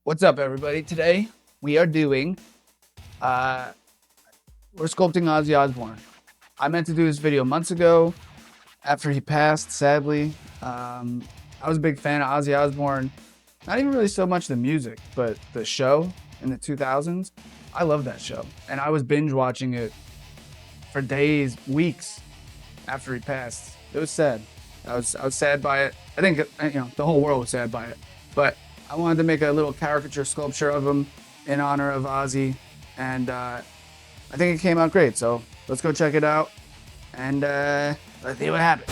What's up, everybody? Today we are doing we're sculpting Ozzy Osbourne. I meant to do this video months ago after he passed, sadly. I was a big fan of Ozzy Osbourne, not even really so much the music, but the show in the 2000s. I love that show, and I was binge watching it for days, weeks after he passed. It was sad. I was sad by it. I think the whole world was sad by it, but I wanted to make a little caricature sculpture of him in honor of Ozzy, and I think it came out great. So let's go check it out, and let's see what happens.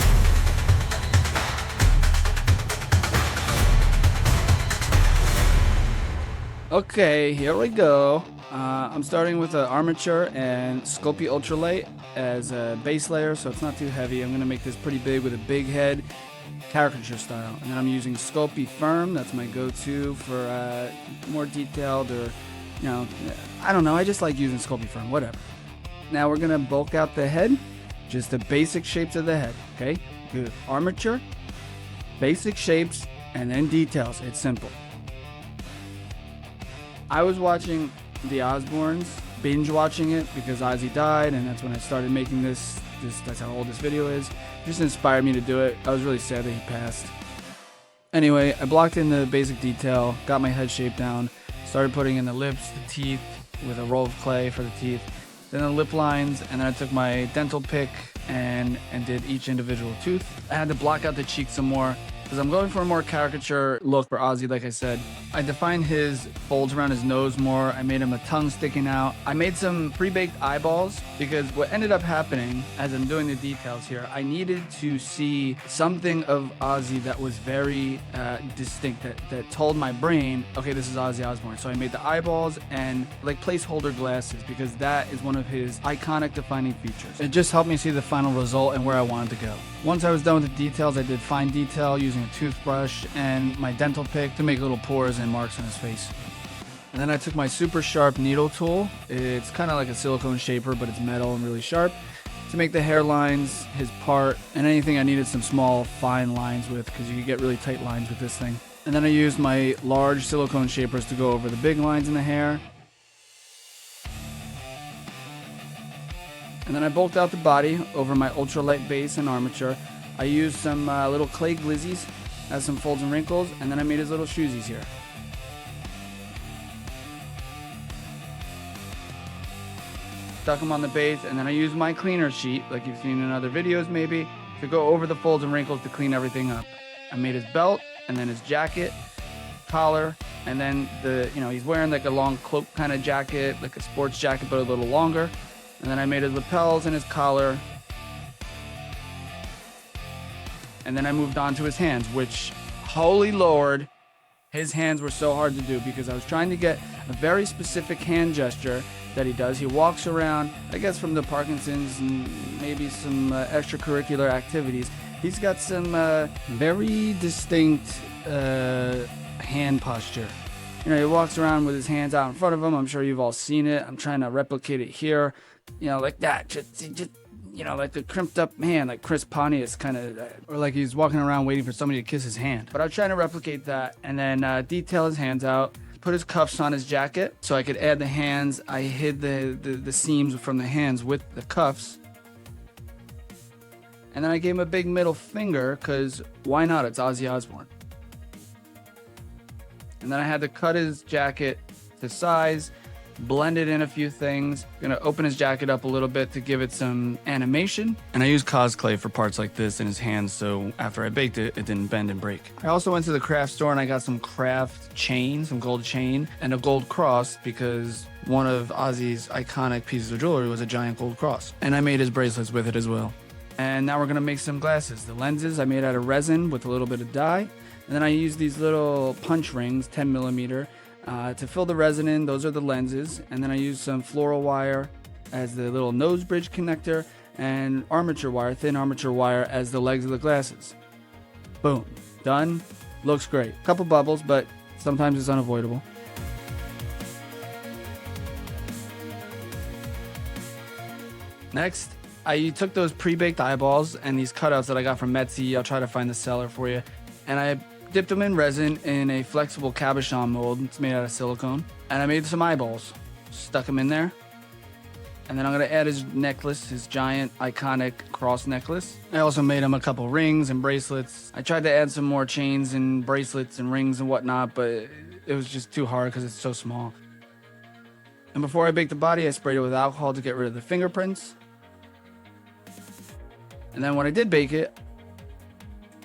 Okay, here we go. I'm starting with an armature and Sculpey Ultralight as a base layer, so it's not too heavy. I'm gonna make this pretty big with a big head, caricature style. And then I'm using Sculpey Firm. That's my go-to for more detailed, or I don't know. I just like using Sculpey Firm. Whatever. Now we're gonna bulk out the head, just the basic shapes of the head. Okay, good. Armature, basic shapes, and then details. It's simple. I was watching the Osbournes, binge watching it because Ozzy died, and that's when I started making this. That's how old this video is. It just inspired me to do it. I was really sad that he passed. Anyway, I blocked in the basic detail, got my head shape down, started putting in the lips, the teeth with a roll of clay for the teeth, then the lip lines, and then I took my dental pick and did each individual tooth. I had to block out the cheeks some more because I'm going for a more caricature look for Ozzy, like I said. I defined his folds around his nose more. I made him a tongue sticking out. I made some pre-baked eyeballs because what ended up happening as I'm doing the details here, I needed to see something of Ozzy that was very distinct, that told my brain, okay, this is Ozzy Osbourne. So I made the eyeballs and like placeholder glasses because that is one of his iconic defining features. It just helped me see the final result and where I wanted to go. Once I was done with the details, I did fine detail using a toothbrush and my dental pick to make little pores and marks on his face. And then I took my super sharp needle tool. It's kind of like a silicone shaper, but it's metal and really sharp, to make the hairlines, his part, and anything I needed some small fine lines with, because you can get really tight lines with this thing. And then I used my large silicone shapers to go over the big lines in the hair. And then I bulked out the body over my ultralight base and armature. I used some little clay glizzies as some folds and wrinkles, and then I made his little shoesies here. Stuck them on the base, and then I used my cleaner sheet, like you've seen in other videos maybe, to go over the folds and wrinkles to clean everything up. I made his belt, and then his jacket, collar, and then he's wearing like a long cloak kind of jacket, like a sports jacket, but a little longer. And then I made his lapels and his collar. And then I moved on to his hands, which, holy Lord, his hands were so hard to do because I was trying to get a very specific hand gesture that he does. He walks around, I guess from the Parkinson's and maybe some extracurricular activities. He's got some very distinct hand posture. He walks around with his hands out in front of him. I'm sure you've all seen it. I'm trying to replicate it here. Like that. Just like a crimped up hand, like Chris Pontius kind of, or like he's walking around waiting for somebody to kiss his hand. But I was trying to replicate that and then detail his hands out, put his cuffs on his jacket so I could add the hands. I hid the seams from the hands with the cuffs. And then I gave him a big middle finger because why not? It's Ozzy Osbourne. And then I had to cut his jacket to size, blended in a few things. Gonna open his jacket up a little bit to give it some animation. And I used cosplay for parts like this in his hands, so after I baked it, it didn't bend and break. I also went to the craft store and I got some craft chain, some gold chain, and a gold cross because one of Ozzy's iconic pieces of jewelry was a giant gold cross. And I made his bracelets with it as well. And now we're gonna make some glasses. The lenses I made out of resin with a little bit of dye. And then I used these little punch rings, 10 millimeter, to fill the resin in. Those are the lenses. And then I used some floral wire as the little nose bridge connector and armature wire, thin armature wire as the legs of the glasses. Boom. Done. Looks great. Couple bubbles, but sometimes it's unavoidable. Next, I took those pre-baked eyeballs and these cutouts that I got from Etsy. I'll try to find the seller for you. And I dipped them in resin in a flexible cabochon mold. It's made out of silicone. And I made some eyeballs. Stuck them in there. And then I'm going to add his necklace, his giant iconic cross necklace. I also made him a couple rings and bracelets. I tried to add some more chains and bracelets and rings and whatnot, but it was just too hard because it's so small. And before I baked the body, I sprayed it with alcohol to get rid of the fingerprints. And then when I did bake it,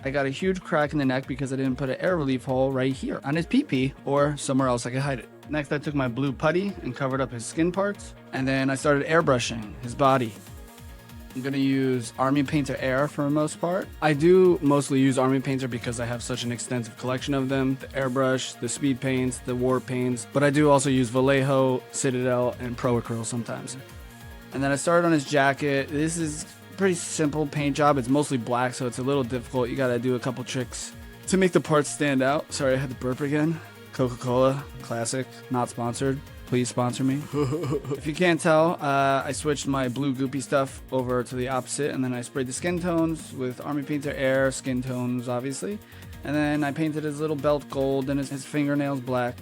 I got a huge crack in the neck because I didn't put an air relief hole right here on his pee-pee or somewhere else I could hide it. Next, I took my blue putty and covered up his skin parts. And then I started airbrushing his body. I'm going to use Army Painter Air for the most part. I do mostly use Army Painter because I have such an extensive collection of them. The airbrush, the speed paints, the warp paints. But I do also use Vallejo, Citadel, and Pro Acryl sometimes. And then I started on his jacket. This is a pretty simple paint job. It's mostly black, so it's a little difficult. You got to do a couple tricks to make the parts stand out. Sorry, I had to burp again. Coca-Cola, classic, not sponsored. Please sponsor me. If you can't tell, I switched my blue goopy stuff over to the opposite, and then I sprayed the skin tones with Army Painter Air, skin tones obviously, and then I painted his little belt gold and his fingernails black.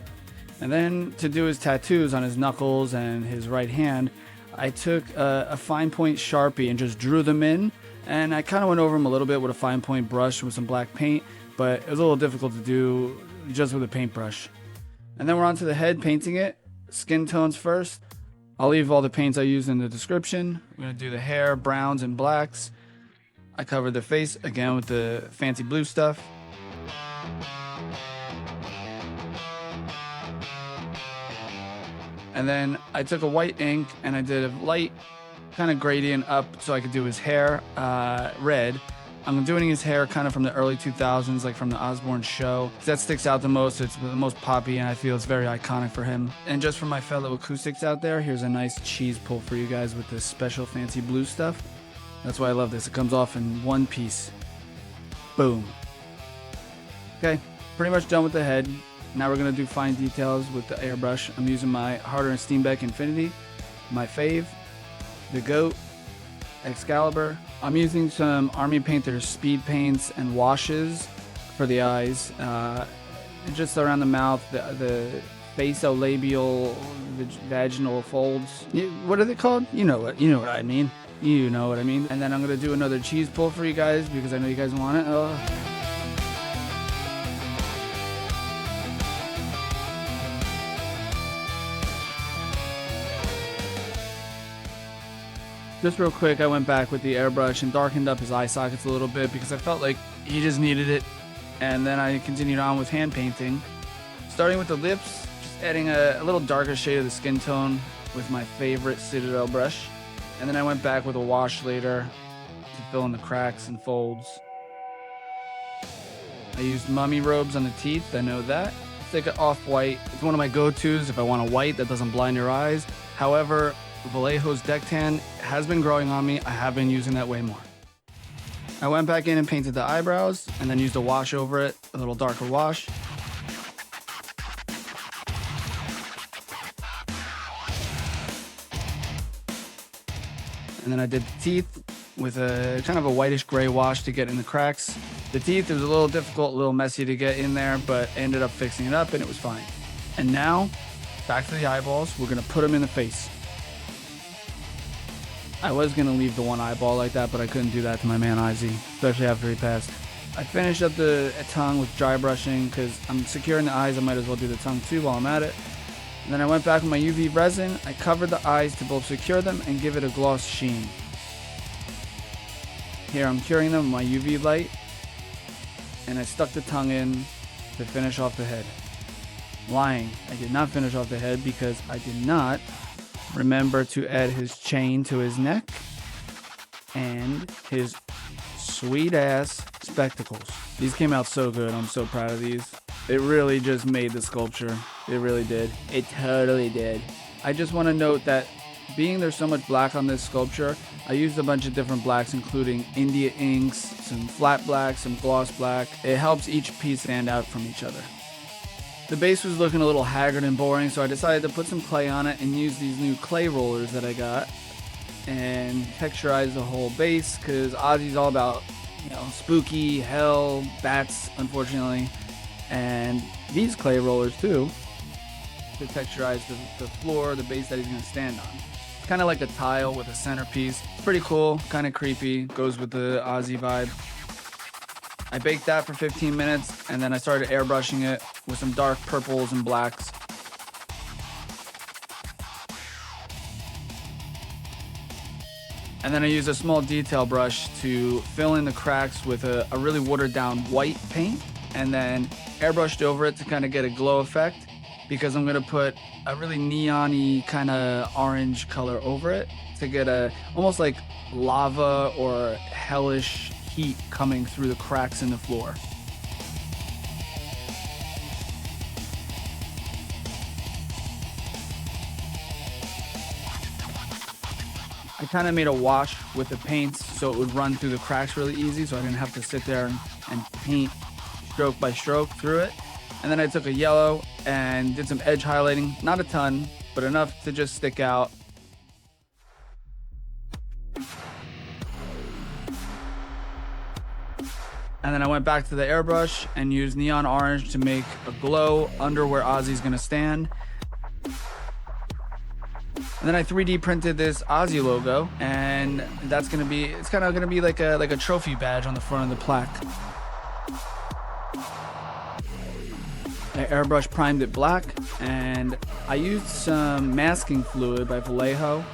And then to do his tattoos on his knuckles and his right hand, I took a fine point Sharpie and just drew them in, and I kind of went over them a little bit with a fine point brush with some black paint, but it was a little difficult to do just with a paintbrush. And then we're on to the head, painting it. Skin tones first. I'll leave all the paints I used in the description. We're going to do the hair, browns and blacks. I covered the face again with the fancy blue stuff. And then I took a white ink and I did a light kind of gradient up so I could do his hair red. I'm doing his hair kind of from the early 2000s, like from the Osbourne show. That sticks out the most. It's the most poppy, and I feel it's very iconic for him. And just for my fellow acoustics out there, here's a nice cheese pull for you guys with this special fancy blue stuff. That's why I love this. It comes off in one piece. Boom. Okay, pretty much done with the head. Now we're going to do fine details with the airbrush. I'm using my Harder and Steenbeck Infinity, my fave, the GOAT, Excalibur. I'm using some Army Painter speed paints and washes for the eyes, just around the mouth, the basolabial, vaginal folds. What are they called? You know what I mean. You know what I mean. And then I'm gonna do another cheese pull for you guys because I know you guys want it. Just real quick, I went back with the airbrush and darkened up his eye sockets a little bit because I felt like he just needed it. And then I continued on with hand painting. Starting with the lips, just adding a little darker shade of the skin tone with my favorite Citadel brush. And then I went back with a wash later to fill in the cracks and folds. I used mummy robes on the teeth, I know that. It's like an off-white. It's one of my go-tos if I want a white that doesn't blind your eyes. However, Vallejo's deck tan has been growing on me. I have been using that way more. I went back in and painted the eyebrows and then used a wash over it, a little darker wash. And then I did the teeth with a kind of a whitish gray wash to get in the cracks. The teeth, it was a little difficult, a little messy to get in there, but I ended up fixing it up and it was fine. And now, back to the eyeballs. We're gonna put them in the face. I was going to leave the one eyeball like that, but I couldn't do that to my man Ozzy, especially after he passed. I finished up the tongue with dry brushing because I'm securing the eyes. I might as well do the tongue too while I'm at it. And then I went back with my UV resin. I covered the eyes to both secure them and give it a gloss sheen. Here I'm curing them with my UV light. And I stuck the tongue in to finish off the head. Lying. I did not finish off the head because I did not remember to add his chain to his neck and his sweet ass spectacles. These came out so good. I'm so proud of these. It really just made the sculpture. It really did. It totally did. I just want to note that being there's so much black on this sculpture, I used a bunch of different blacks, including India inks, some flat black, some gloss black. It helps each piece stand out from each other. The base was looking a little haggard and boring, so I decided to put some clay on it and use these new clay rollers that I got and texturize the whole base because Ozzy's all about, spooky, hell, bats, unfortunately. and these clay rollers too to texturize the floor, the base that he's going to stand on. It's kind of like a tile with a centerpiece. It's pretty cool, kind of creepy, goes with the Ozzy vibe. I baked that for 15 minutes, and then I started airbrushing it with some dark purples and blacks. And then I used a small detail brush to fill in the cracks with a really watered down white paint, and then airbrushed over it to kind of get a glow effect, because I'm gonna put a really neon-y kind of orange color over it to get a almost like lava or hellish heat coming through the cracks in the floor. I kind of made a wash with the paints so it would run through the cracks really easy, so I didn't have to sit there and paint stroke by stroke through it. And then I took a yellow and did some edge highlighting, not a ton, but enough to just stick out. And then I went back to the airbrush and used neon orange to make a glow under where Ozzy's gonna stand. And then I 3D printed this Ozzy logo, and that's gonna be, it's kind of gonna be like a trophy badge on the front of the plaque. I airbrush primed it black, and I used some masking fluid by Vallejo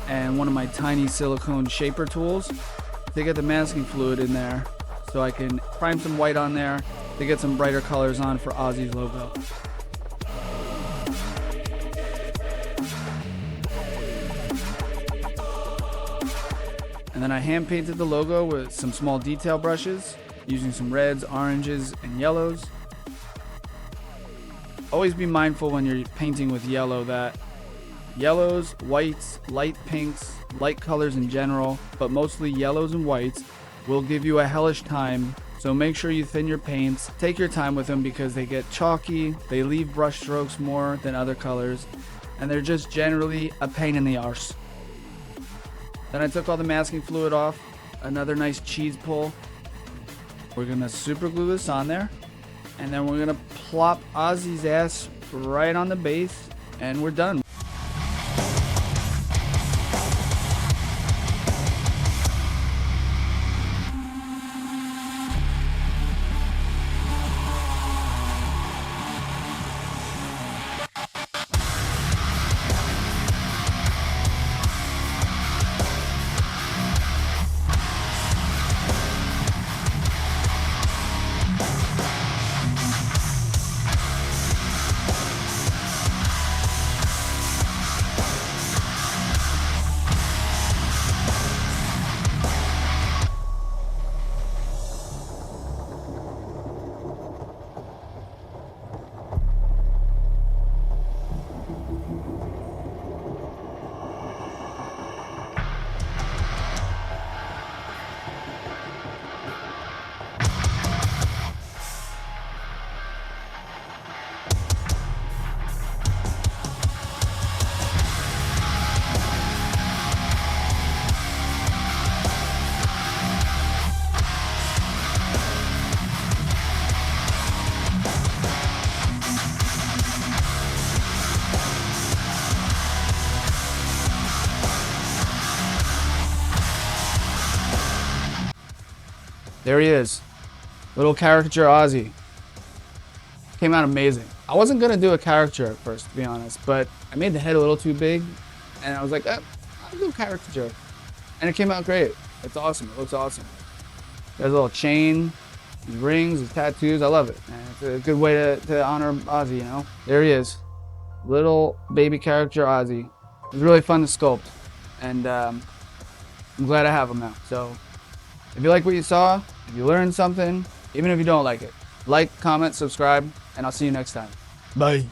and one of my tiny silicone shaper tools to get the masking fluid in there, so I can prime some white on there to get some brighter colors on for Ozzy's logo. And then I hand painted the logo with some small detail brushes, using some reds, oranges, and yellows. Always be mindful when you're painting with yellow that yellows, whites, light pinks, light colors in general, but mostly yellows and whites, will give you a hellish time. So make sure you thin your paints. Take your time with them because they get chalky, they leave brush strokes more than other colors, and they're just generally a pain in the arse. Then I took all the masking fluid off, another nice cheese pull. We're gonna super glue this on there, and then we're gonna plop Ozzy's ass right on the base, and we're done. There he is, little caricature Ozzy. Came out amazing. I wasn't gonna do a caricature at first, to be honest, but I made the head a little too big, and I was like, I'll do a caricature. And it came out great. It's awesome, it looks awesome. There's a little chain, his rings, his tattoos, I love it. And it's a good way to honor Ozzy, you know? There he is, little baby caricature Ozzy. It was really fun to sculpt, and I'm glad I have him now. So, if you like what you saw, if you learned something, even if you don't like it, like, comment, subscribe, and I'll see you next time. Bye.